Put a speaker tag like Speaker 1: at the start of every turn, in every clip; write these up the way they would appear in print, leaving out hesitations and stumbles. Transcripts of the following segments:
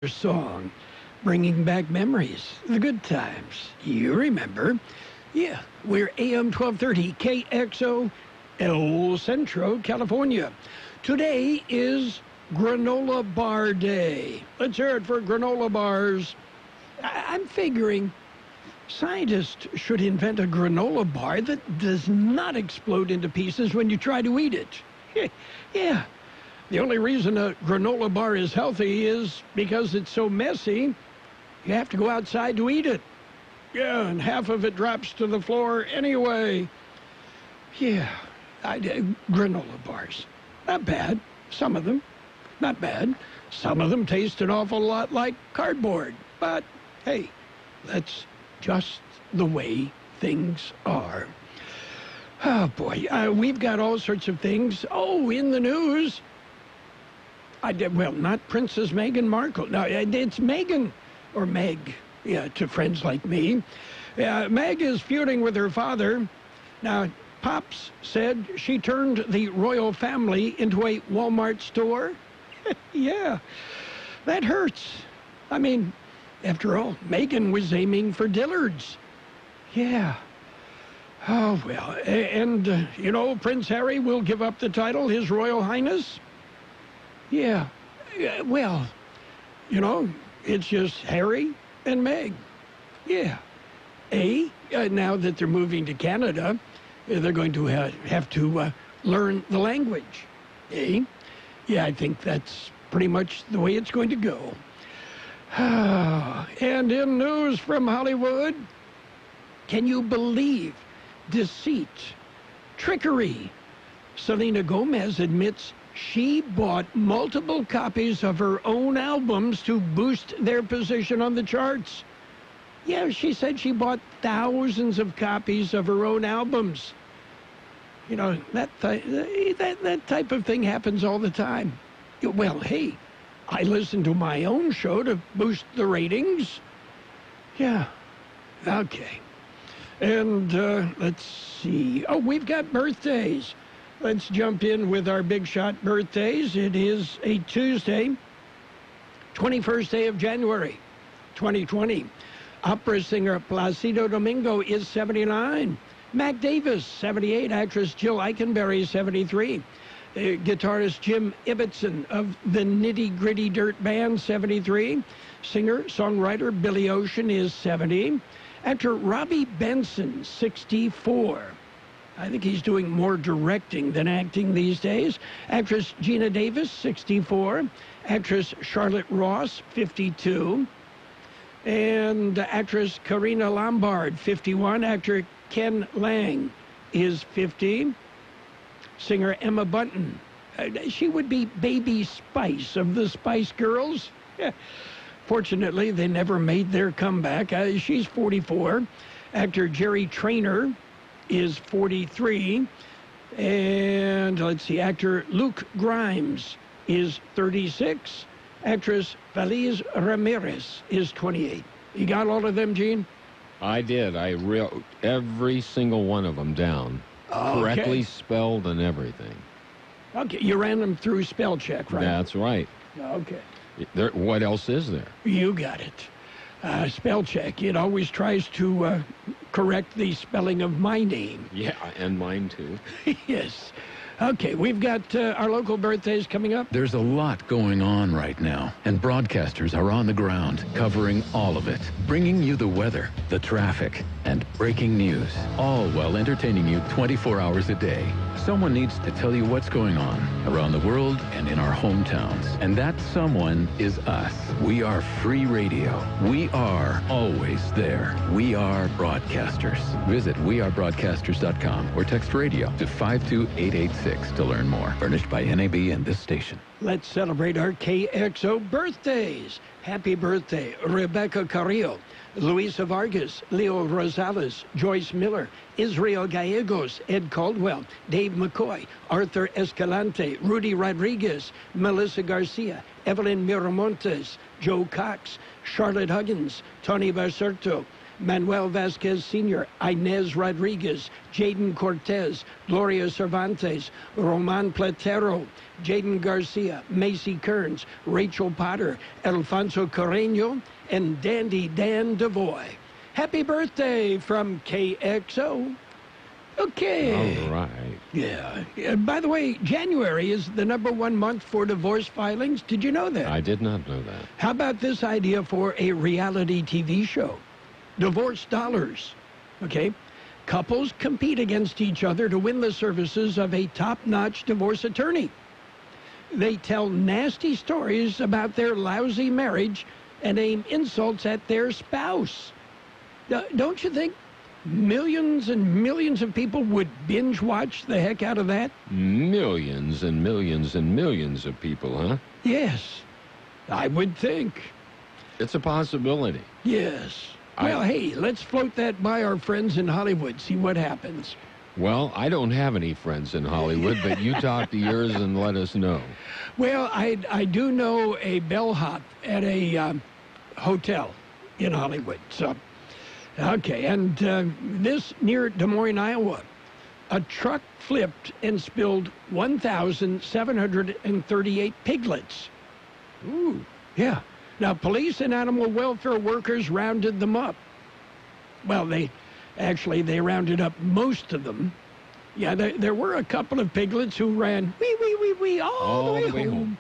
Speaker 1: song, bringing back memories, the good times. You remember. Yeah, we're AM 1230 KXO El Centro, California. Today is Granola Bar Day. Let's hear it for granola bars. I'm figuring scientists should invent a granola bar that does not explode into pieces when you try to eat it. Yeah. The only reason a granola bar is healthy is because it's so messy, you have to go outside to eat it. Yeah, and half of it drops to the floor anyway. Yeah, granola bars. Not bad. Some of them. Not bad. Some of them taste an awful lot like cardboard. But, hey, that's just the way things are. Oh, boy. We've got all sorts of things. Oh, in the news. Well, not Princess Meghan Markle. No, it's Meghan, or Meg, yeah, to friends like me. Meg is feuding with her father. Now, Pops said she turned the royal family into a Walmart store. Yeah, that hurts. I mean, after all, Meghan was aiming for Dillard's. Yeah. Oh, well, and, Prince Harry will give up the title, His Royal Highness. Yeah, well, it's just Harry and Meg. Yeah. Now that they're moving to Canada, they're going to have to learn the language. Yeah, I think that's pretty much the way it's going to go. And in news from Hollywood, can you believe deceit, trickery? Selena Gomez admits she bought multiple copies of her own albums to boost their position on the charts. Yeah, she said she bought thousands of copies of her own albums. That type of thing happens all the time. Well, hey, I listen to my own show to boost the ratings. Yeah, okay. And let's see. Oh, we've got birthdays. Let's jump in with our big shot birthdays. It is a Tuesday, 21st day of January, 2020. Opera singer Placido Domingo is 79. Mac Davis, 78. Actress Jill Eikenberry, 73. Guitarist Jim Ibbotson of the Nitty Gritty Dirt Band, 73. Singer-songwriter Billy Ocean is 70. Actor Robbie Benson, 64. I think he's doing more directing than acting these days. Actress Gina Davis, 64. Actress Charlotte Ross, 52. And actress Karina Lombard, 51. Actor Ken Lang is 50. Singer Emma Bunton. She would be Baby Spice of the Spice Girls. Yeah. Fortunately, they never made their comeback. She's 44. Actor Jerry Traynor is 43. And let's see, actor Luke Grimes is 36. Actress Feliz Ramirez is 28. You got all of them, Gene?
Speaker 2: I did. I wrote every single one of them down. Okay. Correctly spelled and everything.
Speaker 1: Okay, you ran them through spell check, right?
Speaker 2: That's right.
Speaker 1: Okay.
Speaker 2: What else is there?
Speaker 1: You got it. Spell check. It always tries to correct the spelling of my name.
Speaker 2: Yeah, and mine too.
Speaker 1: Yes. Okay, we've got our local birthdays coming up.
Speaker 3: There's a lot going on right now, and broadcasters are on the ground covering all of it, bringing you the weather, the traffic, and breaking news, all while entertaining you 24 hours a day. Someone needs to tell you what's going on around the world and in our hometowns, and that someone is us. We are free radio. We are always there. We are broadcasters. Visit wearebroadcasters.com or text radio to 52886 to learn more. Furnished by NAB and this station.
Speaker 1: Let's celebrate our KXO birthdays. Happy birthday, Rebecca Carrillo, Luisa Vargas, Leo Rosales, Joyce Miller, Israel Gallegos, Ed Caldwell, Dave McCoy, Arthur Escalante, Rudy Rodriguez, Melissa Garcia, Evelyn Miramontes, Joe Cox, Charlotte Huggins, Tony Baserto, Manuel Vasquez Sr., Inez Rodriguez, Jaden Cortez, Gloria Cervantes, Roman Platero, Jaden Garcia, Macy Kearns, Rachel Potter, Alfonso Carreño, and Dandy Dan Devoy. Happy birthday from KXO. Okay.
Speaker 2: All right.
Speaker 1: Yeah. By the way, January is the #1 month for divorce filings. Did you know that?
Speaker 2: I did not know that.
Speaker 1: How about this idea for a reality TV show? Divorce Dollars. Okay? Couples compete against each other to win the services of a top-notch divorce attorney. They tell nasty stories about their lousy marriage and aim insults at their spouse. Don't you think millions and millions of people would binge watch the heck out of that?
Speaker 2: Millions and millions and millions of people, huh?
Speaker 1: Yes, I would think.
Speaker 2: It's a possibility.
Speaker 1: Yes. Well, hey, let's float that by our friends in Hollywood, see what happens.
Speaker 2: Well, I don't have any friends in Hollywood, but you talk to yours and let us know.
Speaker 1: Well, I do know a bellhop at a hotel in Hollywood. So, okay, and this near Des Moines, Iowa, a truck flipped and spilled 1,738 piglets. Ooh, yeah. Now, police and animal welfare workers rounded them up. Well, they rounded up most of them. Yeah, there were a couple of piglets who ran wee all the way home.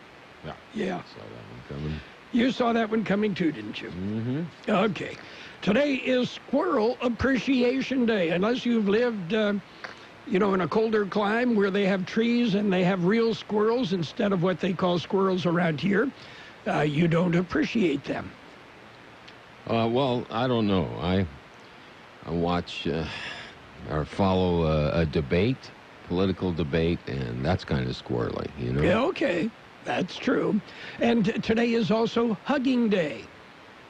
Speaker 1: Yeah.
Speaker 2: Saw that one coming.
Speaker 1: You saw that one coming too, didn't you?
Speaker 2: Mm-hmm.
Speaker 1: Okay. Today is Squirrel Appreciation Day. Unless you've lived, in a colder clime where they have trees and they have real squirrels instead of what they call squirrels around here, you don't appreciate them.
Speaker 2: Well, I don't know. I watch or follow a debate, political debate, and that's kind of squirrely, you know?
Speaker 1: Yeah, okay. That's true. And today is also Hugging Day.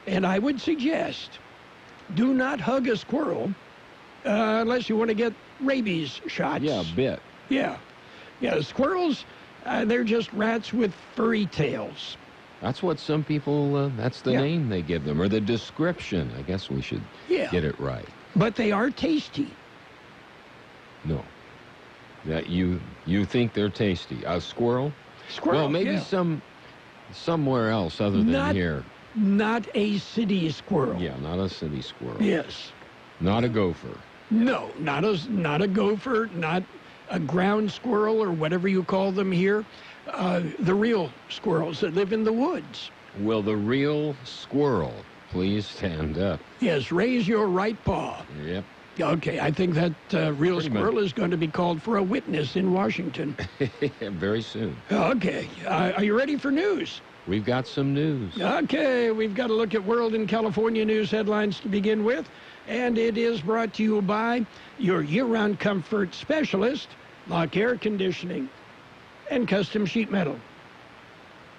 Speaker 1: And I would suggest do not hug a squirrel unless you want to get rabies shots.
Speaker 2: Yeah, a bit.
Speaker 1: Yeah. Yeah, squirrels, they're just rats with furry tails.
Speaker 2: That's what some people, that's the name they give them, or the description. I guess we should get it right.
Speaker 1: But they are tasty.
Speaker 2: No. That you think they're tasty. A squirrel?
Speaker 1: Squirrel,
Speaker 2: well, maybe somewhere else other than here.
Speaker 1: Not a city squirrel.
Speaker 2: Yeah, not a city squirrel.
Speaker 1: Yes.
Speaker 2: Not a gopher.
Speaker 1: No, not a gopher, not a ground squirrel or whatever you call them here. The real squirrels that live in the woods.
Speaker 2: Will the real squirrel please stand up?
Speaker 1: Yes, raise your right paw.
Speaker 2: Yep.
Speaker 1: Okay, I think that real squirrel is going to be called for a witness in Washington.
Speaker 2: Very soon.
Speaker 1: Okay, are you ready for news?
Speaker 2: We've got some news.
Speaker 1: Okay, we've got to look at World and California news headlines to begin with. And it is brought to you by your year-round comfort specialist, Lock Air Conditioning and Custom Sheet Metal.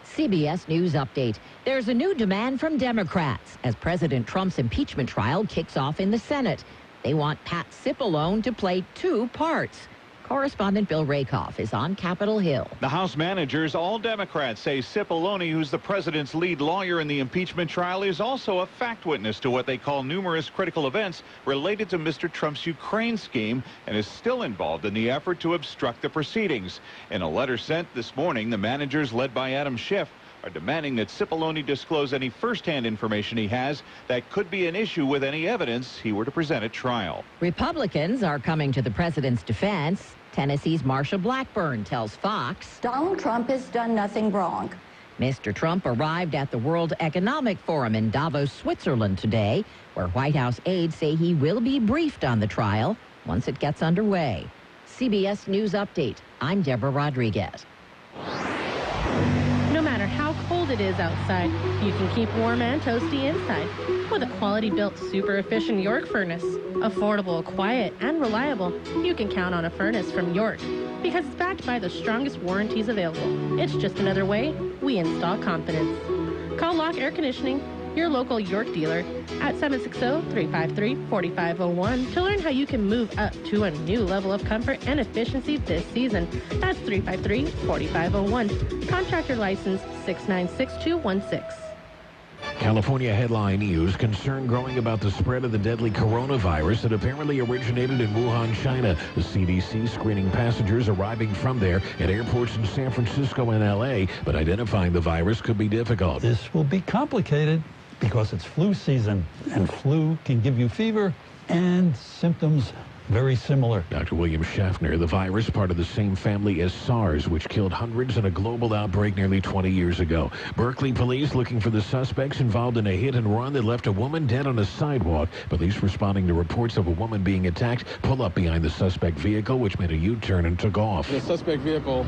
Speaker 4: CBS News Update. There's a new demand from Democrats as President Trump's impeachment trial kicks off in the Senate. They want Pat Cipollone to play two parts. Correspondent Bill Rakoff is on Capitol Hill.
Speaker 5: The House managers, all Democrats, say Cipollone, who's the president's lead lawyer in the impeachment trial, is also a fact witness to what they call numerous critical events related to Mr. Trump's Ukraine scheme and is still involved in the effort to obstruct the proceedings. In a letter sent this morning, the managers, led by Adam Schiff, are demanding that Cipollone disclose any first-hand information he has that could be an issue with any evidence he were to present at trial.
Speaker 4: Republicans are coming to the president's defense. Tennessee's Marsha Blackburn tells Fox,
Speaker 6: Donald Trump has done nothing wrong.
Speaker 4: Mr. Trump arrived at the World Economic Forum in Davos, Switzerland today, where White House aides say he will be briefed on the trial once it gets underway. CBS News Update. I'm Deborah Rodriguez.
Speaker 7: No matter how cold it is outside, you can keep warm and toasty inside with a quality-built, super-efficient York furnace. Affordable, quiet, and reliable, you can count on a furnace from York because it's backed by the strongest warranties available. It's just another way we install confidence. Call Lock Air Conditioning, your local York dealer, at 760-353-4501 to learn how you can move up to a new level of comfort and efficiency this season. That's 353-4501. Contractor license 696216.
Speaker 8: California headline news: concern growing about the spread of the deadly coronavirus that apparently originated in Wuhan, China. The CDC screening passengers arriving from there at airports in San Francisco and L.A., but identifying the virus could be difficult.
Speaker 9: This will be complicated because it's flu season, and flu can give you fever and symptoms very similar.
Speaker 8: Dr. William Schaffner, the virus part of the same family as SARS, which killed hundreds in a global outbreak nearly 20 years ago. Berkeley police looking for the suspects involved in a hit and run that left a woman dead on a sidewalk. Police responding to reports of a woman being attacked pull up behind the suspect vehicle, which made a U-turn and took off.
Speaker 10: The suspect vehicle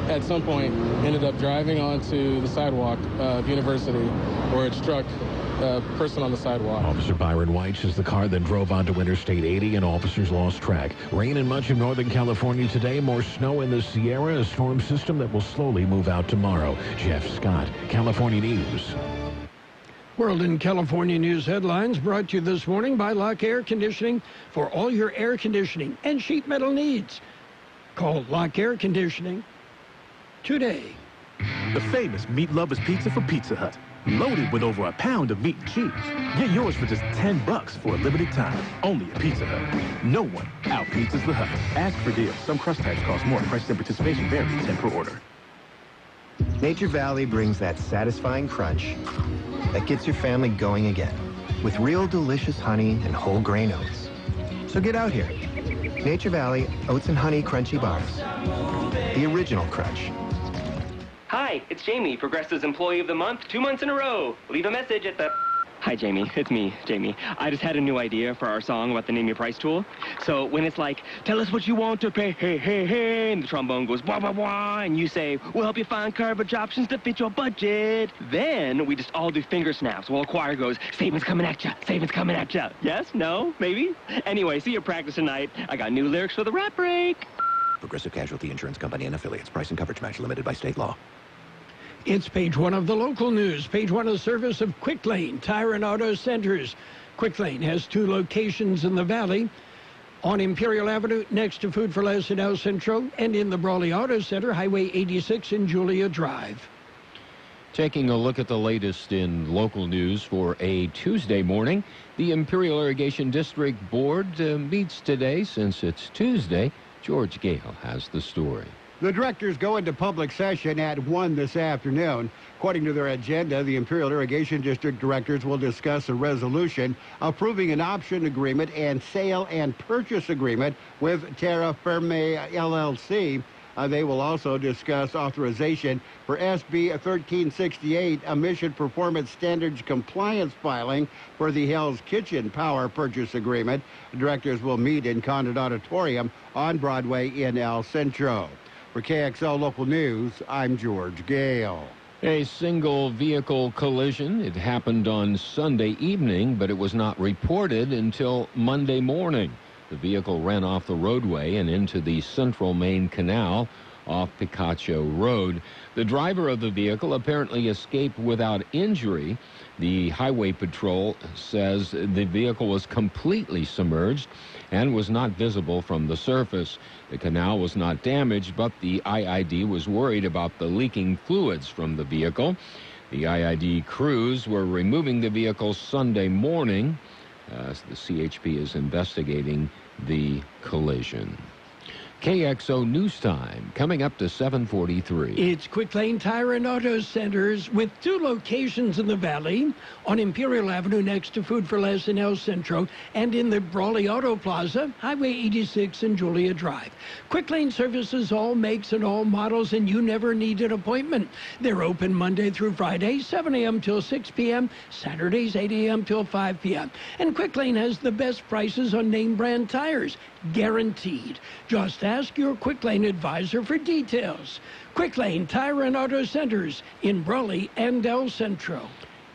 Speaker 10: at some point ended up driving onto the sidewalk of University, where it struck a person on the sidewalk.
Speaker 8: Officer Byron White says the car then drove onto Interstate 80 and officers lost track. Rain in much of Northern California today. More snow in the Sierra, a storm system that will slowly move out tomorrow. Jeff Scott, California News.
Speaker 1: World in California news headlines brought to you this morning by Lock Air Conditioning for all your air conditioning and sheet metal needs. Call Lock Air Conditioning today.
Speaker 11: The famous Meat Lovers Pizza from Pizza Hut. Loaded with over a pound of meat and cheese. Get yours for just $10 for a limited time. Only at Pizza Hut. No one out-pizzas the Hut. Ask for deals. Some crust types cost more. Prices and participation vary. 10 per order.
Speaker 12: Nature Valley brings that satisfying crunch that gets your family going again. With real delicious honey and whole grain oats. So get out here. Nature Valley Oats and Honey Crunchy Bars. The original crunch.
Speaker 13: Hi, it's Jamie, Progressive's Employee of the Month, 2 months in a row. Leave a message at the... Hi, Jamie. It's me, Jamie. I just had a new idea for our song about the Name Your Price tool. So when it's like, tell us what you want to pay, hey, hey, hey, and the trombone goes, wah, wah, wah, and you say, we'll help you find coverage options to fit your budget. Then we just all do finger snaps while a choir goes, savings coming at ya, savings coming at ya. Yes? No? Maybe? Anyway, see you practice tonight. I got new lyrics for the rap break.
Speaker 14: Progressive Casualty Insurance Company and affiliates. Price and coverage match limited by state law.
Speaker 1: It's page one of the local news. Page one of service of Quick Lane Tire and Auto Centers. Quick Lane has 2 locations in the valley. On Imperial Avenue, next to Food for Less in El Centro, and in the Brawley Auto Center, Highway 86 in Julia Drive.
Speaker 2: Taking a look at the latest in local news for a Tuesday morning, the Imperial Irrigation District Board meets today. Since it's Tuesday, George Gale has the story.
Speaker 15: The directors go into public session at 1 this afternoon. According to their agenda, the Imperial Irrigation District directors will discuss a resolution approving an option agreement and sale and purchase agreement with Terra Firme LLC. They will also discuss authorization for SB 1368 emission performance standards compliance filing for the Hell's Kitchen power purchase agreement. Directors will meet in Condon Auditorium on Broadway in El Centro. For KXL Local News, I'm George Gale.
Speaker 2: A single vehicle collision. It happened on Sunday evening, but it was not reported until Monday morning. The vehicle ran off the roadway and into the Central Main Canal off Picacho Road. The driver of the vehicle apparently escaped without injury. The Highway Patrol says the vehicle was completely submerged and was not visible from the surface. The canal was not damaged, but the IID was worried about the leaking fluids from the vehicle. The IID crews were removing the vehicle Sunday morning. The CHP is investigating the collision. KXO News Time, coming up to 7:43.
Speaker 1: It's Quick Lane Tire and Auto Centers with 2 locations in the valley, on Imperial Avenue next to Food for Less in El Centro, and in the Brawley Auto Plaza, Highway 86 and Julia Drive. Quick Lane services all makes and all models, and you never need an appointment. They're open Monday through Friday, 7 a.m. till 6 p.m., Saturdays 8 a.m. till 5 p.m. And Quick Lane has the best prices on name brand tires, guaranteed. Just ask your Quick Lane advisor for details. Quick Lane Tire and Auto Centers in Brawley and El Centro.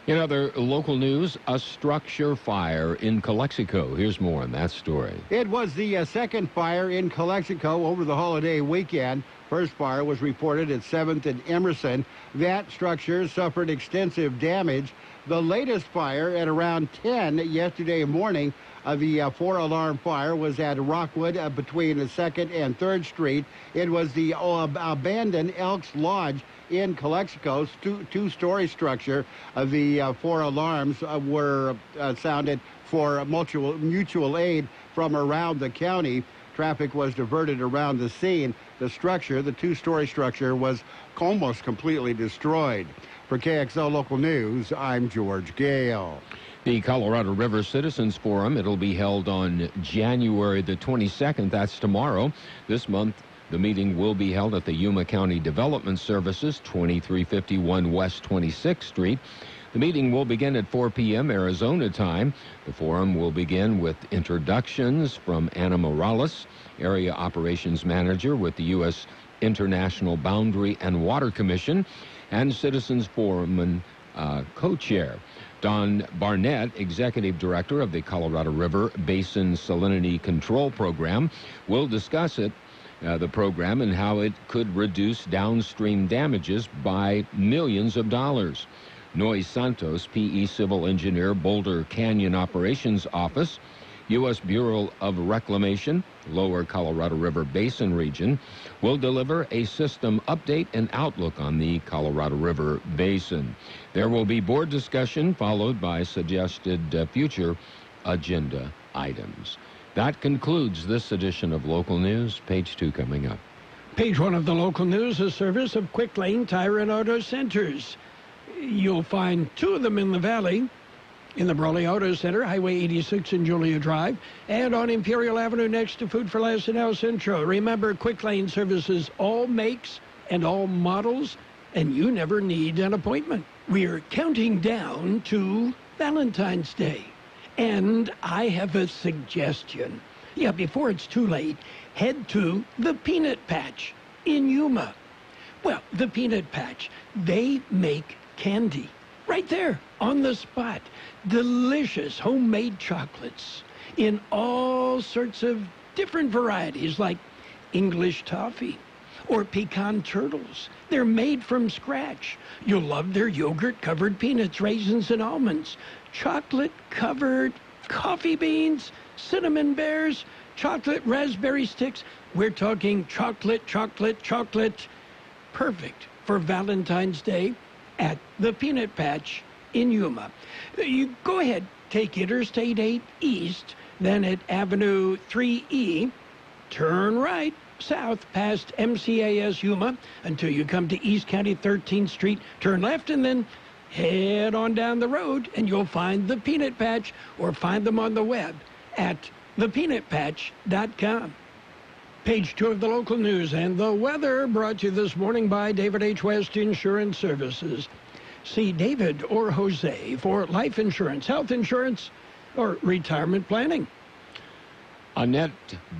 Speaker 2: In other local news, a structure fire in Calexico. Here's more on that story.
Speaker 15: It was the second fire in Calexico over the holiday weekend. First fire was reported at 7th and Emerson. That structure suffered extensive damage. The latest fire at around 10 yesterday morning, the 4-alarm fire was at Rockwood between 2nd and 3rd Street. It was the abandoned Elks Lodge in Calexico, two-story structure. The 4 alarms were sounded for mutual aid from around the county. Traffic was diverted around the scene. The structure, the two-story structure, was almost completely destroyed. For KXL Local News, I'm George Gale.
Speaker 2: The Colorado River Citizens Forum, it'll be held on January the 22nd. That's tomorrow. This month, the meeting will be held at the Yuma County Development Services, 2351 West 26th Street. The meeting will begin at 4 p.m. Arizona time. The forum will begin with introductions from Anna Morales, Area Operations Manager with the U.S. International Boundary and Water Commission, and Citizens Forum co-chair. Don Barnett, Executive Director of the Colorado River Basin Salinity Control Program, will discuss the program and how it could reduce downstream damages by millions of dollars. Noy Santos, PE Civil Engineer, Boulder Canyon Operations Office, U.S. Bureau of Reclamation, Lower Colorado River Basin Region, will deliver a system update and outlook on the Colorado River Basin. There will be board discussion followed by suggested future agenda items. That concludes this edition of Local News. Page 2 coming up.
Speaker 1: Page 1 of the Local News, a service of Quick Lane Tire and Auto Centers. You'll find 2 of them in the Valley, in the Brawley Auto Center, Highway 86 and Julia Drive, and on Imperial Avenue next to Food for Less in El Centro. Remember, Quick Lane services all makes and all models, and you never need an appointment. We're counting down to Valentine's Day, and I have a suggestion. Yeah, before it's too late, head to the Peanut Patch in Yuma. Well, the Peanut Patch, they make candy right there on the spot. Delicious homemade chocolates in all sorts of different varieties, like English toffee or pecan turtles. They're made from scratch. You'll love their yogurt-covered peanuts, raisins, and almonds, chocolate-covered coffee beans, cinnamon bears, chocolate raspberry sticks. We're talking chocolate, chocolate, chocolate. Perfect for Valentine's Day at the Peanut Patch in Yuma. You go ahead, take Interstate 8 East, then at Avenue 3E, turn right south past MCAS Yuma until you come to East County 13th Street, turn left, and then head on down the road and you'll find the Peanut Patch, or find them on the web at thepeanutpatch.com. Page 2 of the Local News and the weather, brought to you this morning by David H. West Insurance Services. See David or Jose for life insurance, health insurance, or retirement planning.
Speaker 2: Annette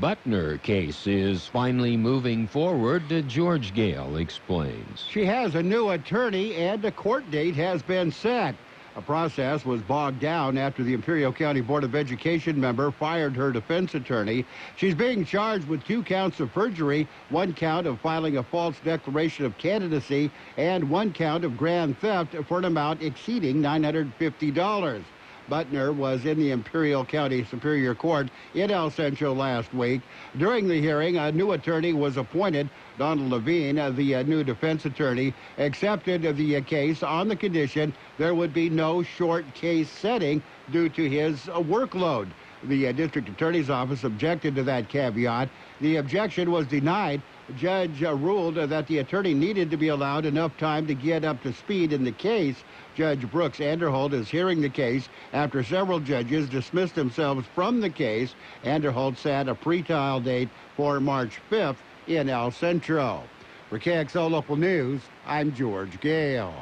Speaker 2: Butner case is finally moving forward. George Gale explains.
Speaker 15: She has a new attorney and a court date has been set. A process was bogged down after the Imperial County Board of Education member fired her defense attorney. She's being charged with 2 counts of perjury, 1 count of filing a false declaration of candidacy, and 1 count of grand theft for an amount exceeding $950. Butner was in the Imperial County Superior Court in El Centro last week. During the hearing, a new attorney was appointed. Donald Levine, the new defense attorney, accepted the case on the condition there would be no short case setting due to his workload. The district attorney's office objected to that caveat. The objection was denied. The judge ruled that the attorney needed to be allowed enough time to get up to speed in the case. Judge Brooks Anderholt is hearing the case after several judges dismissed themselves from the case. Anderholt set a pre-trial date for March 5th in El Centro. For KXL Local News, I'm George Gale.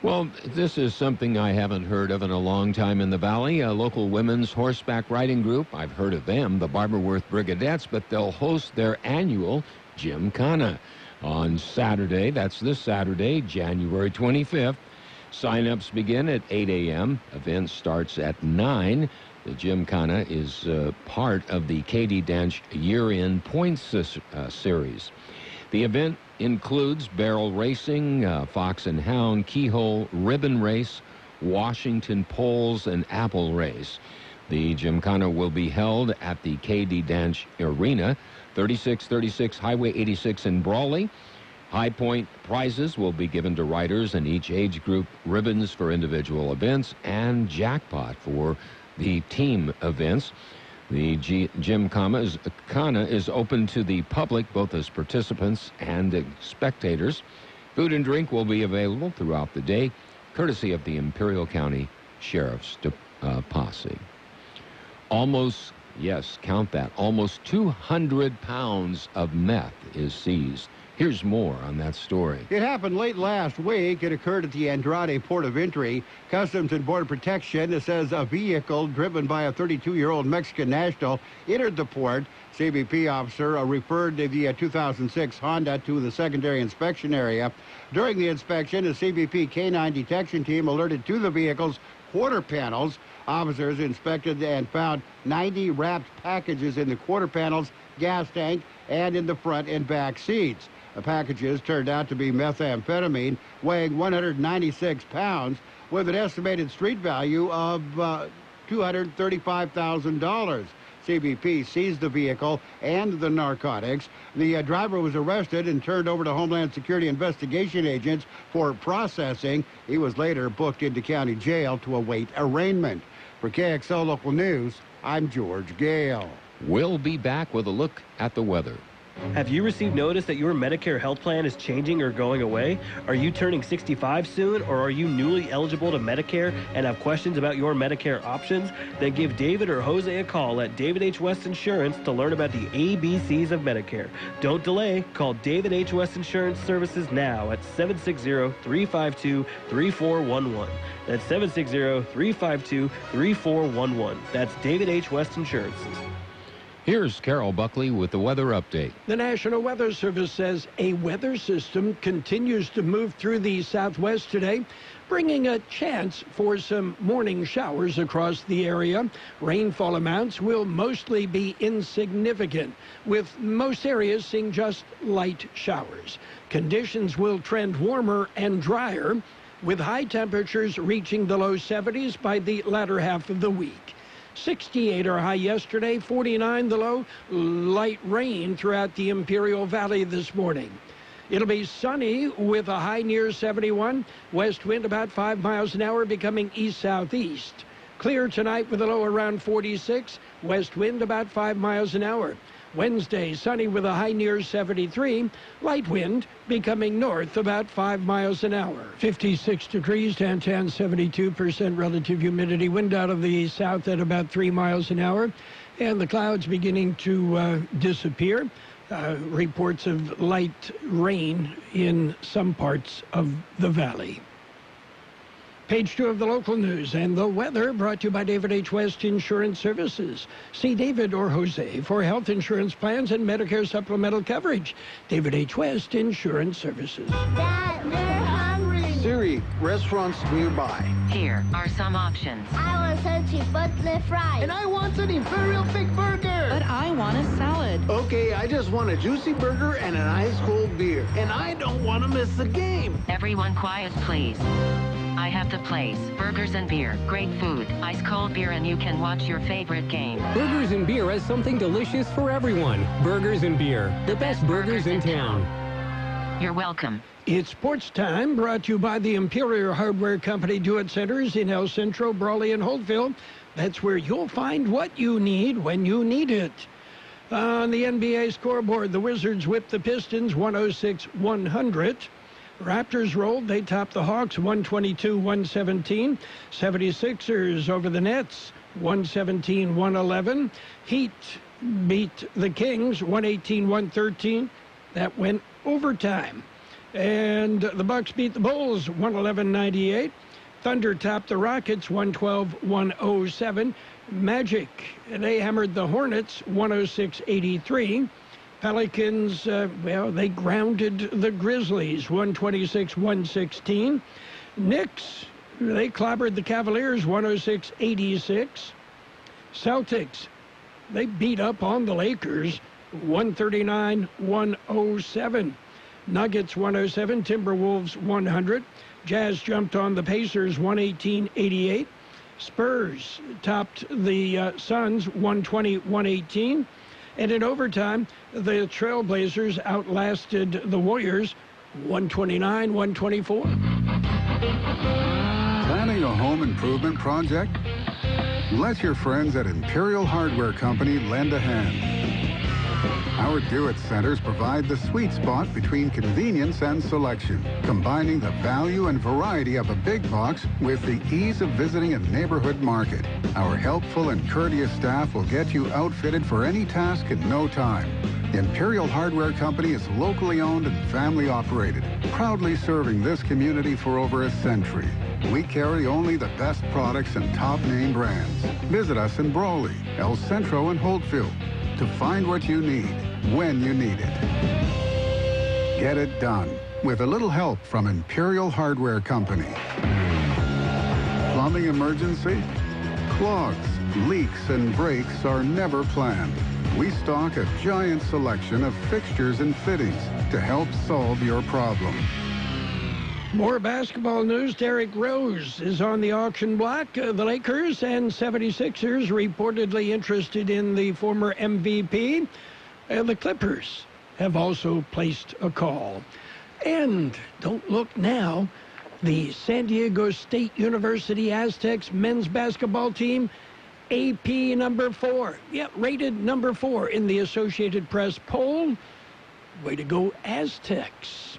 Speaker 2: Well, this is something I haven't heard of in a long time in the Valley. A local women's horseback riding group. I've heard of them, the Barberworth Brigadettes, but they'll host their annual Gymkhana on Saturday. That's this Saturday, January 25th. Sign-ups begin at 8 a.m. Event starts at 9. The Gymkhana is part of the Katy Dench year-end points series. The event includes barrel racing, fox and hound, keyhole, ribbon race, Washington poles, and apple race. The Gymkhana will be held at the Katy Dench Arena, 3636 Highway 86 in Brawley. High Point prizes will be given to riders in each age group, ribbons for individual events, and jackpot for the team events. The Gymkhana is open to the public, both as participants and spectators. Food and drink will be available throughout the day, courtesy of the Imperial County Sheriff's Posse. Almost, yes, count that, almost 200 pounds of meth is seized. Here's more on that story.
Speaker 15: It happened late last week. It occurred at the Andrade Port of Entry. Customs and Border Protection says a vehicle driven by a 32-year-old Mexican national entered the port. CBP officer referred the 2006 Honda to the secondary inspection area. During the inspection, a CBP K-9 detection team alerted to the vehicle's quarter panels. Officers inspected and found 90 wrapped packages in the quarter panels, gas tank, and in the front and back seats. The packages turned out to be methamphetamine weighing 196 pounds with an estimated street value of $235,000. CBP seized the vehicle and the narcotics. The driver was arrested and turned over to Homeland Security investigation agents for processing. He was later booked into county jail to await arraignment. For KXO Local News, I'm George Gale.
Speaker 2: We'll be back with a look at the weather.
Speaker 16: Have you received notice that your Medicare health plan is changing or going away? Are you turning 65 soon, or are you newly eligible to Medicare and have questions about your Medicare options? Then give David or Jose a call at David H. West Insurance to learn about the ABCs of Medicare. Don't delay. Call David H. West Insurance Services now at 760-352-3411. That's 760-352-3411. That's David H. West Insurances.
Speaker 2: Here's Carroll Buckley with the weather update.
Speaker 1: The National Weather Service says a weather system continues to move through the southwest today, bringing a chance for some morning showers across the area. Rainfall amounts will mostly be insignificant, with most areas seeing just light showers. Conditions will trend warmer and drier, with high temperatures reaching the low 70s by the latter half of the week. 68 our high yesterday, 49 the low. Light rain throughout the Imperial Valley this morning. It'll be sunny with a high near 71. West wind about 5 miles an hour, becoming east-southeast. Clear tonight with a low around 46. West wind about 5 miles an hour. Wednesday, sunny with a high near 73. Light wind becoming north about 5 miles an hour. 56 degrees, downtown 72% relative humidity. Wind out of the south at about 3 miles an hour. And the clouds beginning to disappear. Reports of light rain in some parts of the valley. Page 2 of the local news and the weather brought to you by David H. West Insurance Services. See David or Jose for health insurance plans and Medicare supplemental coverage. David H. West Insurance Services.
Speaker 17: Dad, they're hungry.
Speaker 18: Siri, restaurants nearby.
Speaker 19: Here are some options.
Speaker 17: I want some chipotle fries.
Speaker 18: And I want an Imperial Thick Burger.
Speaker 19: But I want a salad.
Speaker 18: Okay, I just want a juicy burger and an ice cold beer. And I don't want to miss the game.
Speaker 19: Everyone quiet, please. I have the place. Burgers and beer. Great food. Ice cold beer, and you can watch your favorite game.
Speaker 20: Burgers and Beer has something delicious for everyone. Burgers and Beer. The best burgers in town.
Speaker 19: You're welcome.
Speaker 1: It's sports time, brought to you by the Imperial Hardware Company Do-It Centers in El Centro, Brawley, and Holtville. That's where you'll find what you need when you need it. On the NBA scoreboard, the Wizards whipped the Pistons 106-100. Raptors rolled. They topped the Hawks 122-117. 76ers over the Nets 117-111. Heat beat the Kings 118-113. That went overtime. And the Bucks beat the Bulls 111-98. Thunder topped the Rockets 112-107. Magic, they hammered the Hornets 106-83. Pelicans, they grounded the Grizzlies 126-116. Knicks, they clobbered the Cavaliers 106-86. Celtics, they beat up on the Lakers 139-107. Nuggets 107, Timberwolves 100. Jazz jumped on the Pacers 118-88. Spurs topped the Suns 120-118. And in overtime, the Trailblazers outlasted the Warriors 129, 124.
Speaker 21: Planning a home improvement project? Let your friends at Imperial Hardware Company lend a hand. Our Do-It Centers provide the sweet spot between convenience and selection, combining the value and variety of a big box with the ease of visiting a neighborhood market. Our helpful and courteous staff will get you outfitted for any task in no time. Imperial Hardware Company is locally owned and family operated, proudly serving this community for over a century. We carry only the best products and top name brands. Visit us in Brawley, El Centro, and Holtfield to find what you need when you need it. Get it done with a little help from Imperial Hardware Company. Plumbing emergency? Clogs, leaks, and breaks are never planned. We stock a giant selection of fixtures and fittings to help solve your problem.
Speaker 1: More basketball news. Derrick Rose is on the auction block. The Lakers and 76ers reportedly interested in the former MVP. The Clippers have also placed a call. And don't look now, the San Diego State University Aztecs men's basketball team, AP number 4. Yeah, rated number 4 in the Associated Press poll. Way to go, Aztecs.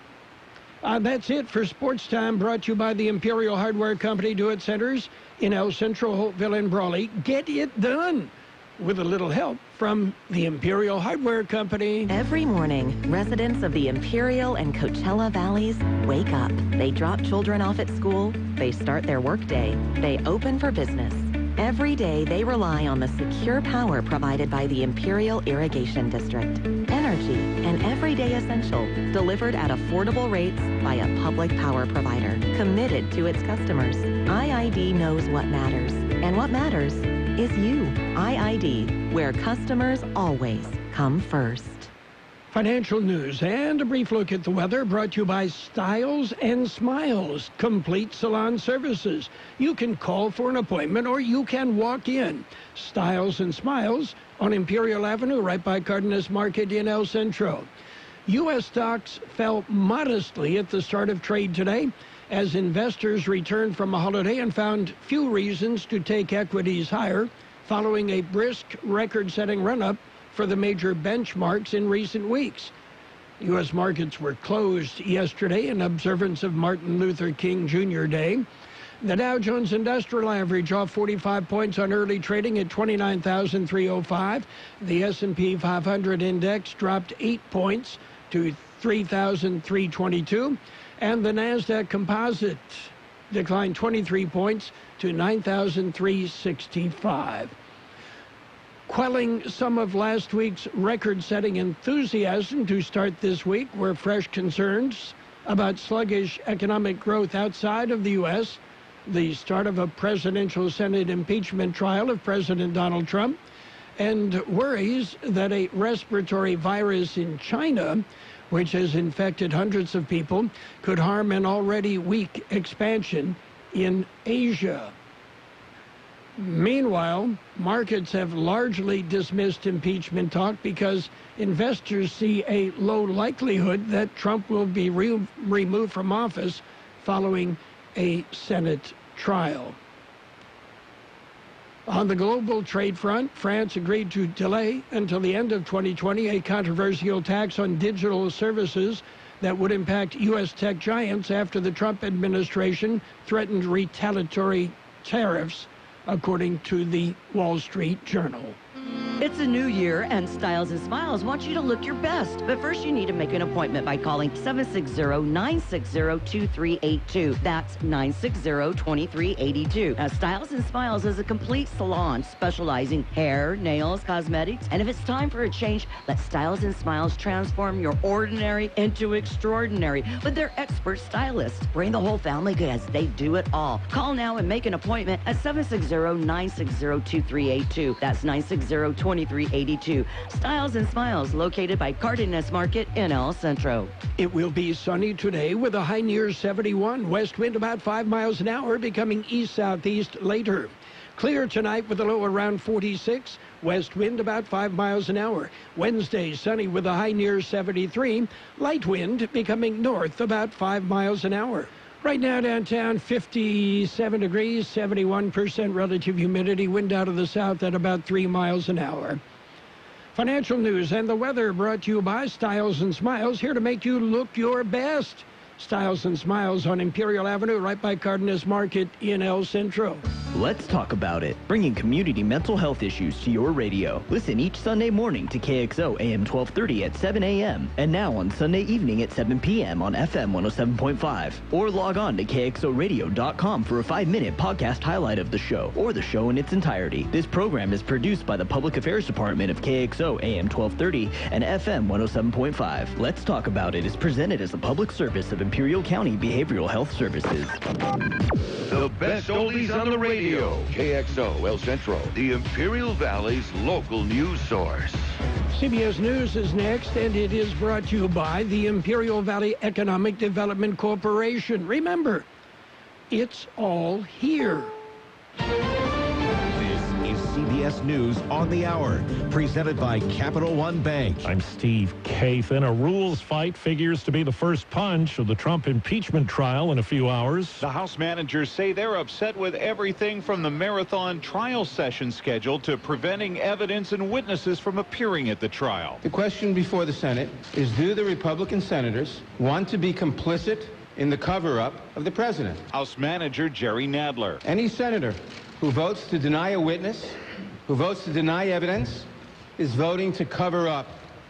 Speaker 1: That's it for Sports Time, brought to you by the Imperial Hardware Company Do-It Centers in El Centro, Holtville, and Brawley. Get it done with a little help from the Imperial Hardware Company.
Speaker 22: Every morning, residents of the Imperial and Coachella Valleys wake up. They drop children off at school. They start their workday. They open for business. Every day, they rely on the secure power provided by the Imperial Irrigation District. Energy, an everyday essential, delivered at affordable rates by a public power provider, committed to its customers. IID knows what matters, and what matters is you. IID, where customers always come first.
Speaker 1: Financial news and a brief look at the weather, brought to you by Styles and Smiles, complete salon services. You can call for an appointment or you can walk in. Styles and Smiles on Imperial Avenue, right by Cardenas Market in El Centro. U.S. stocks fell modestly at the start of trade today as investors returned from a holiday and found few reasons to take equities higher following a brisk record-setting run-up for the major benchmarks in recent weeks. U.S. markets were closed yesterday in observance of Martin Luther King Jr. Day. The Dow Jones Industrial Average off 45 points on early trading at 29,305. The S&P 500 index dropped 8 points to 3,322. And the NASDAQ Composite declined 23 points to 9,365. Quelling some of last week's record-setting enthusiasm to start this week were fresh concerns about sluggish economic growth outside of the U.S., the start of a presidential Senate impeachment trial of President Donald Trump, and worries that a respiratory virus in China, which has infected hundreds of people, could harm an already weak expansion in Asia. Meanwhile, markets have largely dismissed impeachment talk because investors see a low likelihood that Trump will be removed from office following a Senate trial. On the global trade front, France agreed to delay until the end of 2020 a controversial tax on digital services that would impact U.S. tech giants after the Trump administration threatened retaliatory tariffs, according to the Wall Street Journal.
Speaker 23: It's a new year, and Styles and Smiles want you to look your best. But first, you need to make an appointment by calling 760-960-2382. That's 960-2382. Styles and Smiles is a complete salon specializing hair, nails, cosmetics. And if it's time for a change, let Styles and Smiles transform your ordinary into extraordinary with their expert stylists. Bring the whole family because they do it all. Call now and make an appointment at 760-960-2382. That's 960-2382. Styles and Smiles, located by Cardenas Market in El Centro.
Speaker 1: It will be sunny today with a high near 71. West wind about 5 miles an hour, becoming east-southeast later. Clear tonight with a low around 46. West wind about 5 miles an hour. Wednesday, sunny with a high near 73. Light wind becoming north about 5 miles an hour. Right now downtown, 57 degrees, 71% relative humidity, wind out of the south at about 3 miles an hour. Financial news and the weather brought to you by Styles and Smiles, here to make you look your best. Styles and Smiles on Imperial Avenue, right by Cardenas Market in El Centro.
Speaker 3: Let's talk about it. Bringing community mental health issues to your radio. Listen each Sunday morning to Kxo AM 1230 at 7 a.m. and now on Sunday evening at 7 p.m. on FM 107.5. Or log on to kxoradio.com for a 5-minute podcast highlight of the show or the show in its entirety. This program is produced by the Public Affairs Department of Kxo AM 1230 and FM 107.5. Let's Talk About It is presented as a public service of Imperial County Behavioral Health Services.
Speaker 5: The best oldies on the radio. KXO El Centro, the Imperial Valley's local news source.
Speaker 1: CBS News is next, and it is brought to you by the Imperial Valley Economic Development Corporation. Remember, it's all here.
Speaker 6: CBS News on the Hour, presented by Capital One Bank.
Speaker 8: I'm Steve Kathan. A rules fight figures to be the first punch of the Trump impeachment trial in a few hours.
Speaker 24: The House managers say they're upset with everything from the marathon trial session schedule to preventing evidence and witnesses from appearing at the trial.
Speaker 25: The question before the Senate is, do the Republican senators want to be complicit in the cover-up of the president?
Speaker 24: House Manager Jerry Nadler.
Speaker 25: Any senator who votes to deny a witness, who votes to deny evidence, is voting to cover up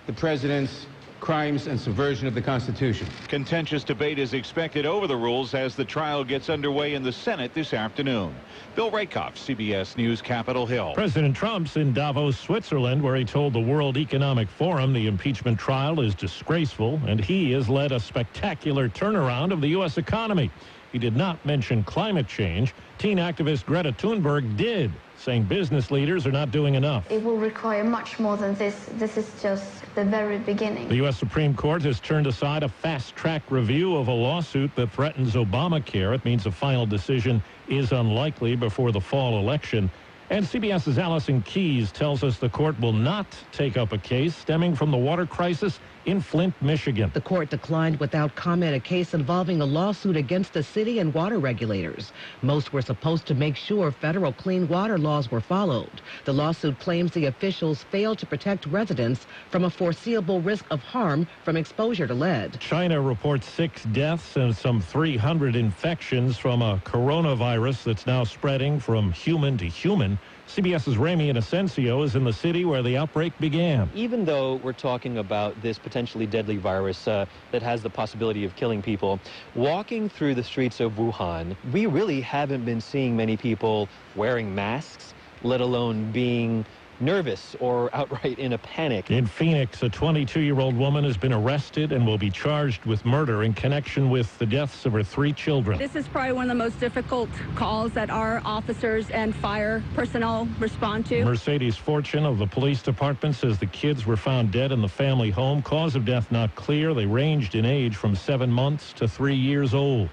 Speaker 25: the president's crimes and subversion of the Constitution.
Speaker 24: Contentious debate is expected over the rules as the trial gets underway in the Senate this afternoon. Bill Rakoff, CBS News, Capitol Hill.
Speaker 8: President Trump's in Davos, Switzerland, where he told the World Economic Forum the impeachment trial is disgraceful, and he has led a spectacular turnaround of the U.S. economy. He did not mention climate change. Teen activist Greta Thunberg did, saying business leaders are not doing enough.
Speaker 26: It will require much more than this. This is just the very beginning.
Speaker 8: The U.S. Supreme Court has turned aside a fast-track review of a lawsuit that threatens Obamacare. It means a final decision is unlikely before the fall election. And CBS's Allison Keyes tells us the court will not take up a case stemming from the water crisis in Flint, Michigan.
Speaker 27: The court declined without comment a case involving a lawsuit against the city and water regulators. Most were supposed to make sure federal clean water laws were followed. The lawsuit claims the officials failed to protect residents from a foreseeable risk of harm from exposure to lead.
Speaker 8: China reports 6 deaths and some 300 infections from a coronavirus that's now spreading from human to human. CBS's Ramy Inocencio is in the city where the outbreak began.
Speaker 28: Even though we're talking about this potentially deadly virus that has the possibility of killing people, walking through the streets of Wuhan, we really haven't been seeing many people wearing masks, let alone being nervous or outright in a panic.
Speaker 8: In Phoenix, a 22-year-old woman has been arrested and will be charged with murder in connection with the deaths of her 3 children.
Speaker 29: This is probably one of the most difficult calls that our officers and fire personnel respond to.
Speaker 8: Mercedes Fortune of the police department says the kids were found dead in the family home. Cause of death not clear. They ranged in age from 7 months to 3 years old.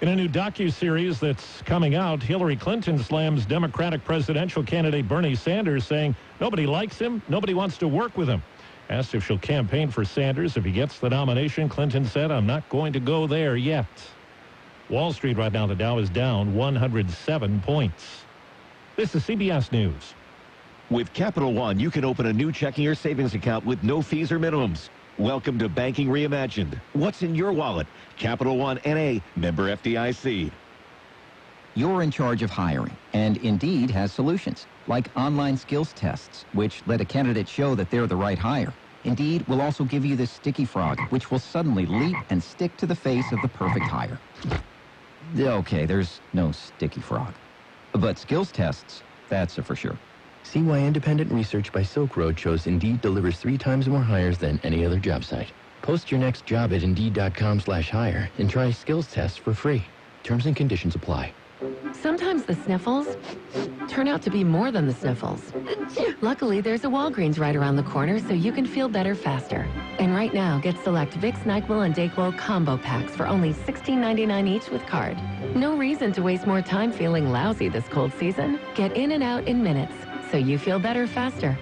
Speaker 8: In a new docuseries that's coming out, Hillary Clinton slams Democratic presidential candidate Bernie Sanders, saying nobody likes him, nobody wants to work with him. Asked if she'll campaign for Sanders if he gets the nomination, Clinton said, "I'm not going to go there yet." Wall Street right now, the Dow is down 107 points. This is CBS News.
Speaker 6: With Capital One, you can open a new checking or savings account with no fees or minimums. Welcome to Banking Reimagined. What's in your wallet? Capital One N.A., member FDIC.
Speaker 30: You're in charge of hiring, and Indeed has solutions, like online skills tests, which let a candidate show that they're the right hire. Indeed will also give you this sticky frog, which will suddenly leap and stick to the face of the perfect hire. Okay, there's no sticky frog. But skills tests, that's a for sure.
Speaker 31: See why independent research by Silk Road shows Indeed delivers 3 times more hires than any other job site. Post your next job at Indeed.com/hire and try skills tests for free. Terms and conditions apply.
Speaker 32: Sometimes the sniffles turn out to be more than the sniffles. Luckily, there's a Walgreens right around the corner so you can feel better faster. And right now, get select Vicks, NyQuil, and DayQuil combo packs for only $16.99 each with card. No reason to waste more time feeling lousy this cold season. Get in and out in minutes. so you feel better faster.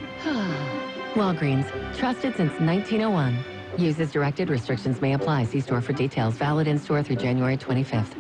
Speaker 32: Walgreens, trusted since 1901. Use as directed. Restrictions may apply. See store for details. Valid in store through January 25th.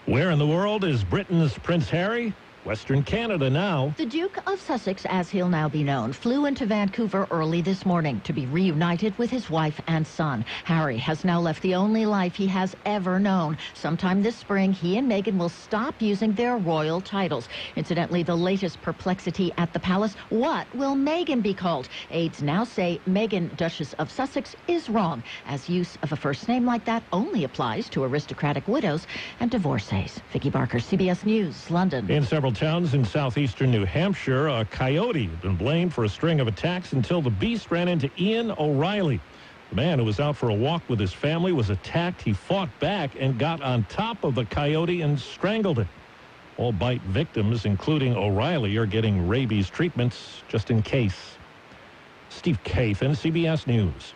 Speaker 2: Where in the world is Britain's Prince Harry? Western Canada now.
Speaker 4: The Duke of Sussex, as he'll now be known, flew into Vancouver early this morning to be reunited with his wife and son. Harry has now left the only life he has ever known. Sometime this spring, he and Meghan will stop using their royal titles. Incidentally, the latest perplexity at the palace, what will Meghan be called? Aides now say Meghan, Duchess of Sussex, is wrong, as use of a first name like that only applies to aristocratic widows and divorcees. Vicki Barker, CBS News, London.
Speaker 2: In several towns in southeastern New Hampshire, a coyote had been blamed for a string of attacks until the beast ran into Ian O'Reilly. The man who was out for a walk with his family was attacked. He fought back and got on top of the coyote and strangled it. All bite victims, including O'Reilly, are getting rabies treatments just in case. Steve Kathan, CBS News.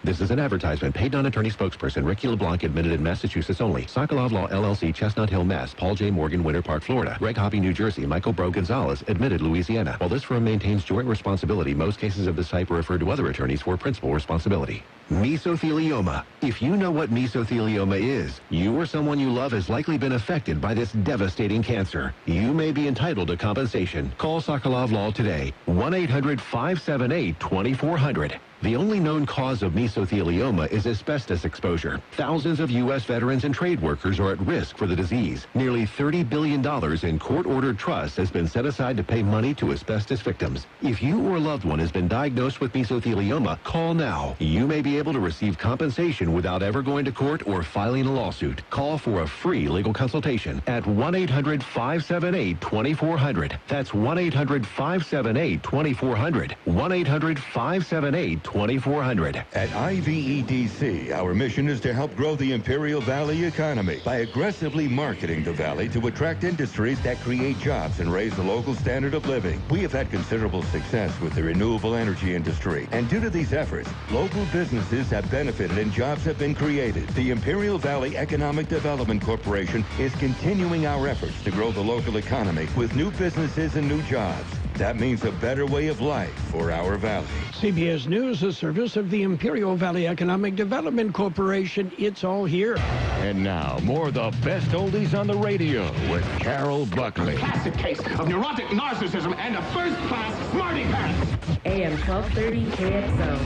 Speaker 7: This is an advertisement. Paid non-attorney spokesperson Ricky LeBlanc admitted in Massachusetts only. Sokolov Law LLC, Chestnut Hill, Mass. Paul J. Morgan, Winter Park, Florida. Greg Hoppy, New Jersey. Michael Bro Gonzalez admitted Louisiana. While this firm maintains joint responsibility, most cases of this type are referred to other attorneys for principal responsibility. Mesothelioma. If you know what mesothelioma is, you or someone you love has likely been affected by this devastating cancer. You may be entitled to compensation. Call Sokolov Law today. 1-800-578-2400. The only known cause of mesothelioma is asbestos exposure. Thousands of U.S. veterans and trade workers are at risk for the disease. Nearly $30 billion in court-ordered trust has been set aside to pay money to asbestos victims. If you or a loved one has been diagnosed with mesothelioma, call now. You may be able to receive compensation without ever going to court or filing a lawsuit. Call for a free legal consultation at 1-800-578-2400. That's 1-800-578-2400. 1-800-578-2400.
Speaker 5: At IVEDC, our mission is to help grow the Imperial Valley economy by aggressively marketing the valley to attract industries that create jobs and raise the local standard of living. We have had considerable success with the renewable energy industry, and due to these efforts, local businesses have benefited and jobs have been created. The Imperial Valley Economic Development Corporation is continuing our efforts to grow the local economy with new businesses and new jobs. That means a better way of life for our valley.
Speaker 1: CBS News, a service of the Imperial Valley Economic Development Corporation. It's all here.
Speaker 5: And now, more of the best oldies on the radio with Carroll Buckley.
Speaker 9: Classic case of neurotic narcissism and a first-class smarty pants.
Speaker 22: AM 1230 KXO.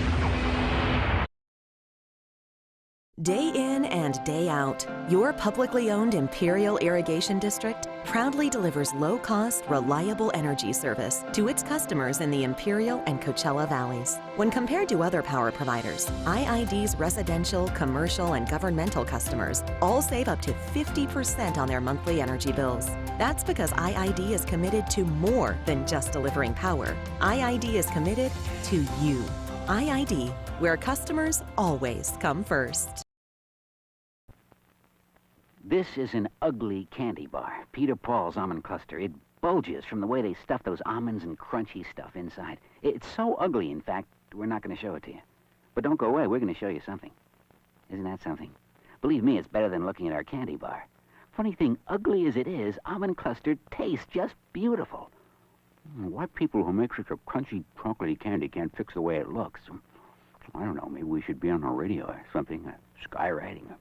Speaker 22: Day in and day out, your publicly owned Imperial Irrigation District proudly delivers low-cost, reliable energy service to its customers in the Imperial and Coachella Valleys. When compared to other power providers, IID's residential, commercial, and governmental customers all save up to 50% on their monthly energy bills. That's because IID is committed to more than just delivering power. IID is committed to you. IID, where customers always come first.
Speaker 10: This is an ugly candy bar, Peter Paul's almond cluster. It bulges from the way they stuff those almonds and crunchy stuff inside. It's so ugly, in fact, we're not going to show it to you. But don't go away, we're going to show you something. Isn't that something? Believe me, it's better than looking at our candy bar. Funny thing, ugly as it is, almond cluster tastes just beautiful. Why people who make such a crunchy, chocolatey candy can't fix the way it looks? I don't know, maybe we should be on the radio or something, skywriting.